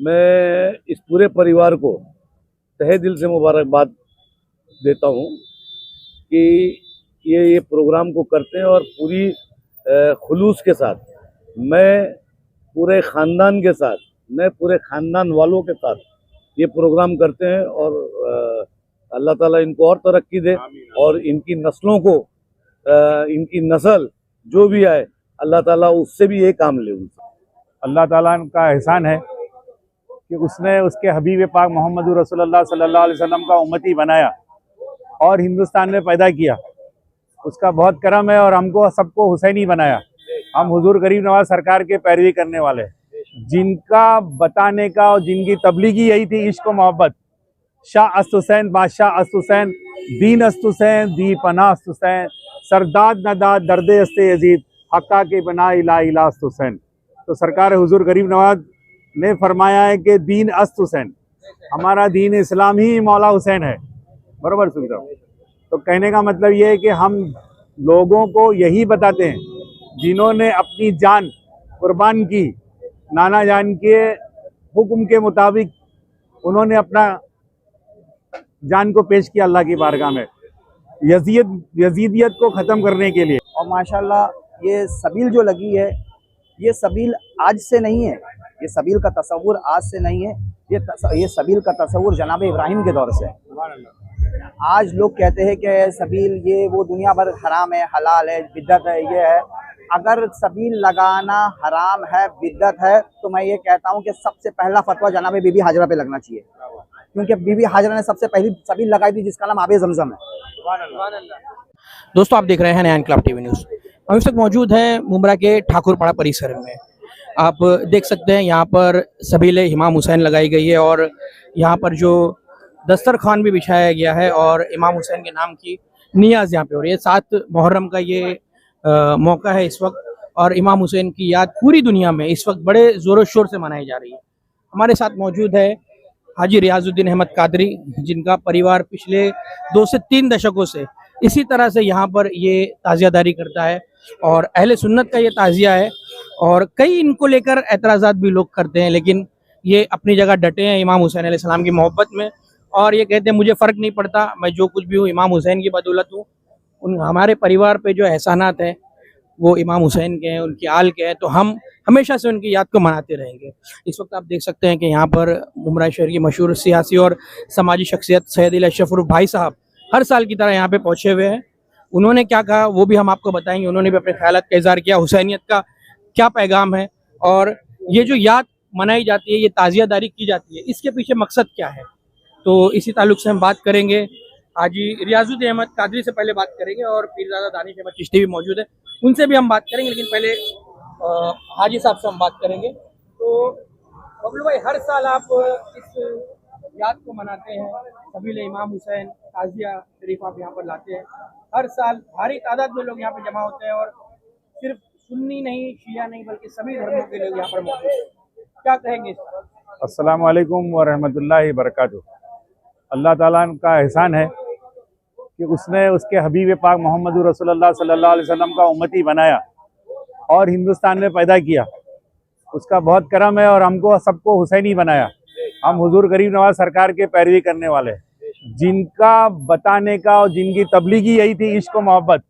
मैं इस पूरे परिवार को तहे दिल से मुबारकबाद देता हूँ कि ये प्रोग्राम को करते हैं और पूरी खुलूस के साथ, मैं पूरे ख़ानदान के साथ, मैं पूरे ख़ानदान वालों के साथ ये प्रोग्राम करते हैं। और अल्लाह ताला इनको और तरक्की दे और इनकी नस्लों को, इनकी नस्ल जो भी आए, अल्लाह ताला उससे भी ये काम ले। अल्लाह ताला का एहसान है कि उसने उसके हबीब पाक मोहम्मद रसूलुल्लाह सल्लल्लाहु अलैहि वसल्लम का उम्मती बनाया और हिंदुस्तान में पैदा किया। उसका बहुत करम है और हमको सबको हुसैनी बनाया। हम हुजूर गरीब नवाज सरकार के पैरवी करने वाले, जिनका बताने का और जिनकी तबलीगी यही थी, इश्क मोहब्बत। शाह अस्त हुसैन, बादशाह अस्त हुसैन, दीन अस्त हुसैन, दी पनाह अस्त हुसैन, सरदाद नदाद दर्दे अस्ते यजीद, हक्का के बना इला इला अस्त हुसैन। तो सरकार हुजूर गरीब नवाज ने फरमाया है कि दीन अस्त हुसैन, हमारा दीन इस्लाम ही मौला हुसैन है। बराबर सुन रहा हूँ। तो कहने का मतलब ये है कि हम लोगों को यही बताते हैं, जिन्होंने अपनी जान कुर्बान की, नाना जान के हुक्म के मुताबिक उन्होंने अपना जान को पेश किया अल्लाह की बारगाह में यजीदियत को ख़त्म करने के लिए। और माशाल्लाह ये सबील जो लगी है, ये सबील आज से नहीं है, ये सबील का तस्वुर आज से नहीं है, ये सबील का तस्वुर जनाब इब्राहिम के दौर से है। आज लोग कहते हैं कि सबील ये वो दुनिया भर हराम है, हलाल है, बिद्दत है, ये है। अगर सबील लगाना हराम है, बिद्दत है, तो मैं ये कहता हूँ कि सबसे पहला फतवा जनाब बीबी हाजरा पे लगना चाहिए, क्योंकि बीबी हाजरा ने सबसे पहली सबील लगाई थी, जिसका नाम आबे ज़मज़म है। दोस्तों, आप देख रहे हैं नया इनकलाब टीवी न्यूज़। हम इस वक्त मौजूद हैं मुंब्रा के ठाकुरपाड़ा परिसर में। आप देख सकते हैं यहाँ पर सबील इमाम हुसैन लगाई गई है और यहाँ पर जो दस्तरखान भी बिछाया गया है और इमाम हुसैन के नाम की नियाज़ यहाँ पे हो रही है। 7 मुहर्रम का ये मौका है इस वक्त, और इमाम हुसैन की याद पूरी दुनिया में इस वक्त बड़े ज़ोर शोर से मनाई जा रही है। हमारे साथ मौजूद है हाजी रियाजुद्दीन अहमद कादरी, जिनका परिवार पिछले 2 से 3 दशकों से इसी तरह से यहाँ पर ये ताज़ियादारी करता है और अहले सुन्नत का ये ताज़िया है। और कई इनको लेकर एतराज़ात भी लोग करते हैं, लेकिन ये अपनी जगह डटे हैं इमाम हुसैन अलैहिस्सलाम की मोहब्बत में, और ये कहते हैं मुझे फ़र्क नहीं पड़ता, मैं जो कुछ भी हूँ इमाम हुसैन की बदौलत हूँ। उन हमारे परिवार पे जो एहसानात हैं वो इमाम हुसैन के हैं, उनकी आल के हैं, तो हम हमेशा से उनकी याद को मनाते रहेंगे। इस वक्त आप देख सकते हैं कि यहाँ पर मुंब्रा शहर की मशहूर सियासी और समाजी शख्सियत सैयद अशरफ भाई साहब हर साल की तरह यहाँ पे पहुँचे हुए हैं। उन्होंने क्या कहा वो भी हम आपको बताएंगे। उन्होंने भी अपने ख्यालात का इज़हार किया, हुसैनियत का क्या पैगाम है और ये जो याद मनाई जाती है, ये ताज़ियादारी की जाती है, इसके पीछे मकसद क्या है। तो इसी ताल्लुक से हम बात करेंगे। हाजी रियाजुद्दीन अहमद कादरी से पहले बात करेंगे और पीरज़ादा दानिश अहमद चिश्ती भी मौजूद है, उनसे भी हम बात करेंगे, लेकिन पहले हाजी साहब से हम बात करेंगे। तो बबलू भाई, हर साल आप इस याद को मनाते हैं, सबील इमाम हुसैन ताज़िया शरीफ आप यहाँ पर लाते हैं। हर साल भारी तादाद में लोग यहाँ पर जमा होते हैं और सिर्फ सुन्नी नहीं, शिया नहीं, बल्कि सभी धर्मों के लोग यहाँ पर मौजूद हैं। क्या कहेंगे इस पर? अस्सलाम वालेकुम व रहमतुल्लाहि बरकातहू। अल्लाह ताला का एहसान है कि उसने उसके हबीब पाक मोहम्मद रसूलुल्लाह सल्लल्लाहु अलैहि वसल्लम का उम्मती बनाया और हिंदुस्तान में पैदा किया। उसका बहुत करम है और हमको सबको हुसैनी बनाया। हम हुजूर गरीब नवाज सरकार के पैरवी करने वाले, जिनका बताने का और जिनकी तबलीगी यही थी, इश्क मोहब्बत।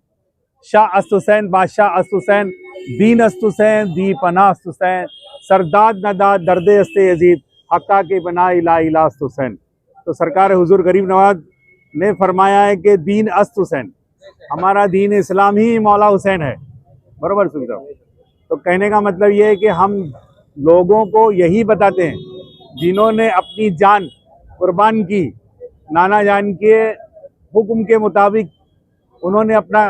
शाह अस्त हुसैन, बादशाह अस्त हुसैन, दीन अस्त हुसैन, दी पनाह अस्त हुसैन, सरदाद नदाद दर्दे अस्ते यजीद, हक्का के बना इला इला अस्त हुसैन। तो सरकार हुजूर गरीब नवाज ने फरमाया है कि दीन अस्त हुसैन, हमारा दीन इस्लाम ही मौला हुसैन है। बराबर सुन रहा हूँ। तो कहने का मतलब ये है कि हम लोगों को यही बताते हैं, जिन्होंने अपनी जान कुर्बान की, नाना जान के हुक्म के मुताबिक उन्होंने अपना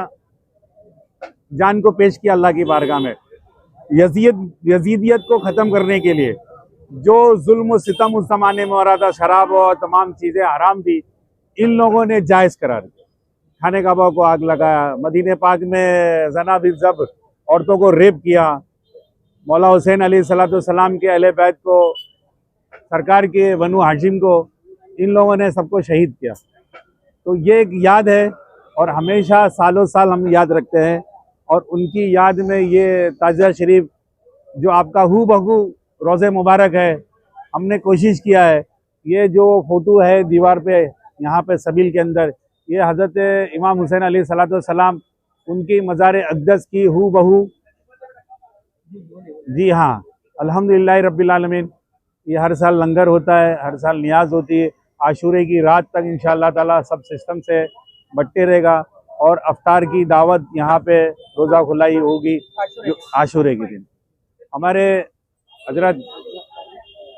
जान को पेश किया अल्लाह की बारगाह में यजीदियत को ख़त्म करने के लिए। जो जुल्म और सितम उस ज़माने में हो रहा था, शराब और तमाम चीज़ें हराम थी, इन लोगों ने जायज़ करार दिया। खाने काबा को आग लगाया, मदीने पाक में जना बिल ज़ब्र औरतों को रेप किया, मौला हुसैन अलैहिस्सलाम के अहले बैत को, सरकार के बनु हाशिम को, इन लोगों ने सबको शहीद किया। तो ये एक याद है और हमेशा सालों साल हम याद रखते हैं। और उनकी याद में ये ताज़िया शरीफ जो आपका हू बहू रोज़े मुबारक है, हमने कोशिश किया है। ये जो फोटो है दीवार पे यहाँ पे सबील के अंदर, ये हज़रत इमाम हुसैन अलैहिस्सलाम उनकी मज़ार अक़दस की हू बहू, जी हाँ, अल्हम्दुलिल्लाह रब्बिल आलमीन। ये हर साल लंगर होता है, हर साल नियाज होती है। आशूरे की रात तक इंशाअल्लाह ताला सब सिस्टम से बट्टे रहेगा और अफ्तार की दावत यहाँ पे रोज़ा खुलाई होगी जो आशूरे के दिन। हमारे हजरत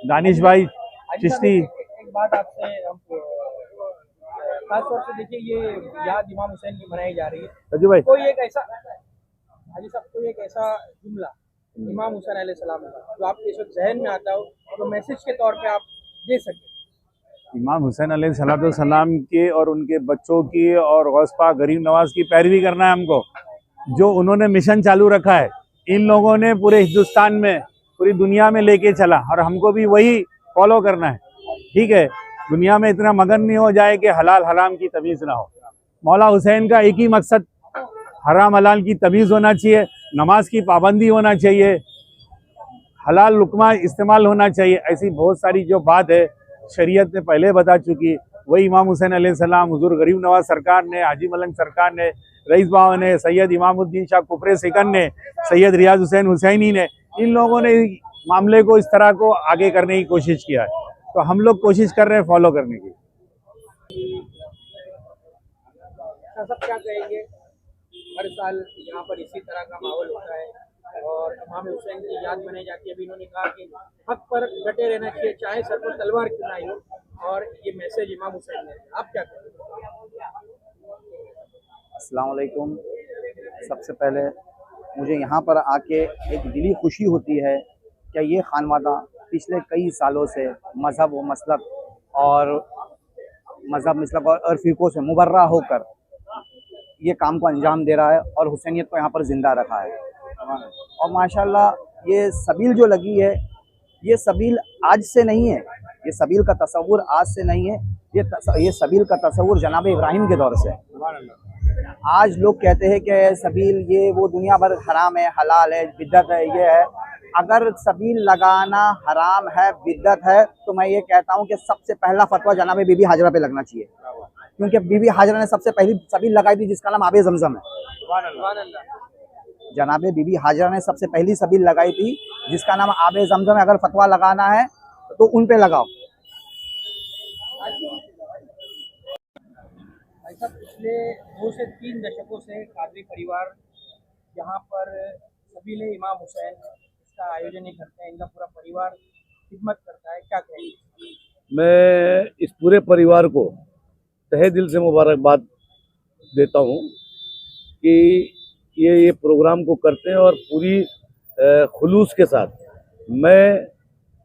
दानिश भाई चिश्ती, एक बात आपसे हम खास तौर से देखिए, ये याद इमाम हुसैन की मनाई जा रही है। रजू भाई, कोई एक ऐसा हाजी साहब, कोई एक ऐसा जुमला इमाम हुसैन अलैहिस्सलाम का जो आपके इस वक्त जहन में आता हो, तो मैसेज के तौर पे आप दे सकें। इमाम हुसैन अलैहिस्सलाम के और उनके बच्चों की और गौस पाक गरीब नवाज की पैरवी करना है हमको। जो उन्होंने मिशन चालू रखा है, इन लोगों ने पूरे हिंदुस्तान में, पूरी दुनिया में लेके चला, और हमको भी वही फॉलो करना है। ठीक है, दुनिया में इतना मगन नहीं हो जाए कि हलाल हराम की तमीज़ ना हो। मौला हुसैन का एक ही मकसद, हराम हलाल की तमीज़ होना चाहिए, नमाज की पाबंदी होना चाहिए, हलाल लुकमा इस्तेमाल होना चाहिए। ऐसी बहुत सारी जो बात है शरीयत ने पहले बता चुकी। वही इमाम हुसैन अलैहिस्सलाम, हुजूर गरीब नवाज सरकार ने, हाजी मलंग सरकार ने, रईस बाबा ने, सैयद इमामुद्दीन शाह कुफरे सिकन ने, सैयद रियाज हुसैन हुसैनी ने, इन लोगों ने मामले को इस तरह को आगे करने की कोशिश किया है। तो हम लोग कोशिश कर रहे हैं फॉलो करने की। सब क्या कहेंगे, हर साल यहाँ पर इसी तरह का माहौल होता है और इमाम हुसैन की याद मनाई जाती है। अभी इन्होंने कहा कि हक पर डटे रहना चाहिए, चाहे सर पर तलवार क्यों ना आई हो, और ये मैसेज इमाम हुसैन ने। आप क्या कहेंगे? अस्सलाम वालेकुम। सबसे पहले मुझे यहाँ पर आके एक दिली खुशी होती है कि ये खानवादा पिछले कई सालों से मज़हब व मसलक और फ़िरक़ों से मुबर्रा होकर ये काम को अंजाम दे रहा है और हुसैनियत को यहाँ पर ज़िंदा रखा है। और माशाल्लाह ये सबील जो लगी है, ये सबील आज से नहीं है, ये सबील का तसव्वुर आज से नहीं है, ये सबील का तसव्वुर जनाब इब्राहिम के दौर से है। आज लोग कहते हैं कि सबील ये वो दुनिया भर हराम है, हलाल है, बिद्दत है, ये है। अगर सबील लगाना हराम है, बिद्दत है, तो मैं ये कहता हूँ कि सबसे पहला फतवा जनाब बीबी हाजरा पे लगना चाहिए, क्योंकि बीबी हाजरा ने सबसे पहली सबील लगाई थी जिसका नाम आबे ज़मज़म है। जनाब बीबी हाजरा ने सबसे पहली सबील लगाई थी जिसका नाम आबे ज़मज़म है। अगर फतवा लगाना है तो उन पे लगाओ। ऐसा पिछले 2 से 3 दशकों से कादरी परिवार यहाँ पर सबीले इमाम हुसैन इसका आयोजन ही करते हैं, इनका पूरा परिवार खिदमत करता है। क्या कहेंगे? मैं इस पूरे परिवार को तहे दिल से मुबारकबाद देता हूँ कि ये प्रोग्राम को करते हैं और पूरी खुलूस के साथ, मैं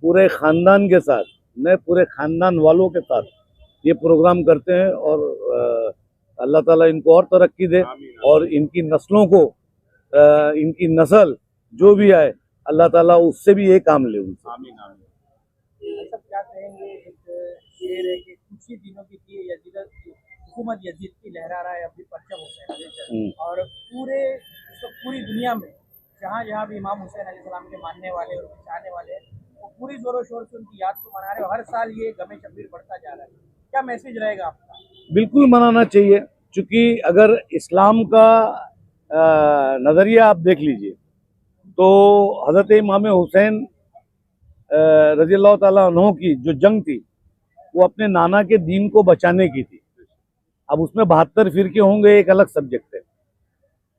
पूरे ख़ानदान के साथ, मैं पूरे ख़ानदान वालों के साथ ये प्रोग्राम करते हैं। और अल्लाह ताला इनको और तरक्की दे और इनकी नस्लों को, इनकी नस्ल जो भी आए, अल्लाह ताला उससे भी ये काम ले उनसे। सब क्या कहेंगे, एक शेर है कि कुछ ही दिनों की थी हुकूमत यजीद की लहरा रहा है अभी परचम हुसैन, और पूरी दुनिया में जहाँ जहाँ भी इमाम हुसैन अलैहिस्सलाम के मानने वाले और चाहने वाले वो पूरी जोरों शोर से उनकी याद को मना रहे हैं। हर साल ये गमे शब्बीर बढ़ता जा रहा है। क्या मैसेज रहेगा आपका? बिल्कुल मनाना चाहिए, क्योंकि अगर इस्लाम का नज़रिया आप देख लीजिए तो हज़रत इमाम हुसैन रज़ी अल्लाह ताला अन्हु की जो जंग थी वो अपने नाना के दीन को बचाने की थी। अब उसमें 72 फिरके होंगे, एक अलग सब्जेक्ट है,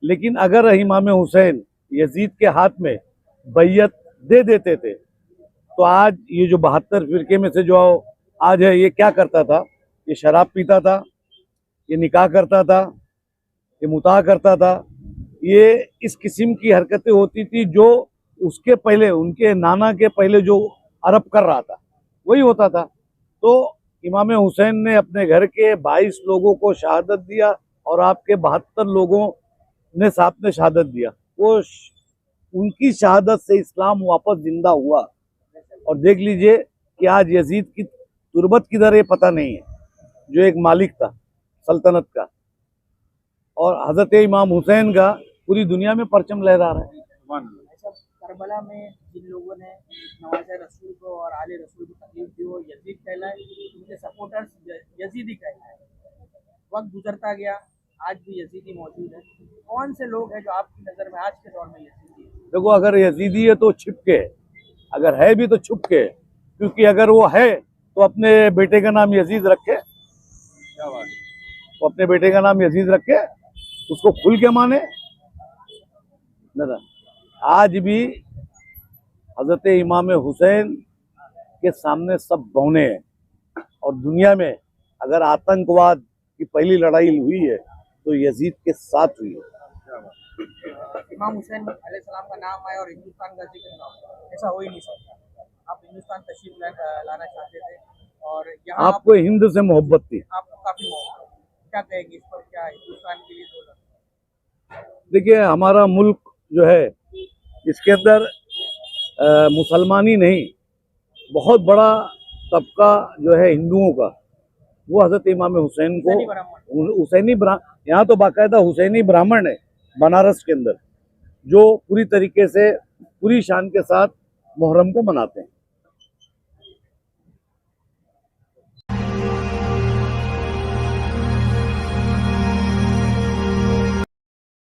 लेकिन अगर इमाम हुसैन यजीद के हाथ में बैयत दे देते थे तो आज ये जो 72 फिरके में से जो आज है, ये क्या करता था? ये शराब पीता था, ये निकाह करता था, ये मुताह करता था, ये इस किस्म की हरकतें होती थी जो उसके पहले, उनके नाना के पहले जो अरब कर रहा था वही होता था। तो इमाम हुसैन ने अपने घर के 22 लोगों को शहादत दिया और आपके 72 लोगों ने साथ में शहादत दिया। वो उनकी शहादत से इस्लाम वापस जिंदा हुआ। और देख लीजिए कि आज यजीद की तुरबत किधर है पता नहीं है, जो एक मालिक था सल्तनत का, और हजरत इमाम हुसैन का पूरी दुनिया में परचम लहरा रहा है। करबला में जिन लोगों ने नवाज रसूल को और आले रसूल को तकलीफ दी वो यजीद कहलाए, उनके सपोर्टर्स यजीदी कहलाए। वक्त गुजरता गया, आज भी यजीदी मौजूद है। कौन से लोग हैं जो आपकी नज़र में आज के दौर में यजीदी है? देखो, अगर यजीदी है तो छिप के, अगर है भी तो छुप के, क्योंकि अगर वो है तो अपने बेटे का नाम यजीद रखे, तो अपने बेटे का नाम यजीद रखे, उसको खुल के माने ना। आज भी हजरत इमाम हुसैन के सामने सब बौने हैं, और दुनिया में अगर आतंकवाद की पहली लड़ाई हुई है तो यजीद के साथ हुई है। इमाम हुसैन अलैहिस्सलाम का नाम आया और हिंदुस्तान का जिक्र ना हो, ऐसा हो ही नहीं सकता। आप हिंदुस्तान तशरीफ लाना चाहते थे और यहाँ आपको हिंद से मोहब्बत थी। आपको काफी मोहब्बत, क्या कहेंगे इस पर? क्या हिंदुस्तान के लिए देखिए, हमारा मुल्क जो है इसके अंदर मुसलमान ही नहीं, बहुत बड़ा तबका जो है हिंदुओं का, वो हजरत इमाम हुसैन को हुसैनी ब्राह्मण, यहाँ तो बाकायदा हुसैनी ब्राह्मण है बनारस के अंदर, जो पूरी तरीके से पूरी शान के साथ मुहर्रम को मनाते हैं।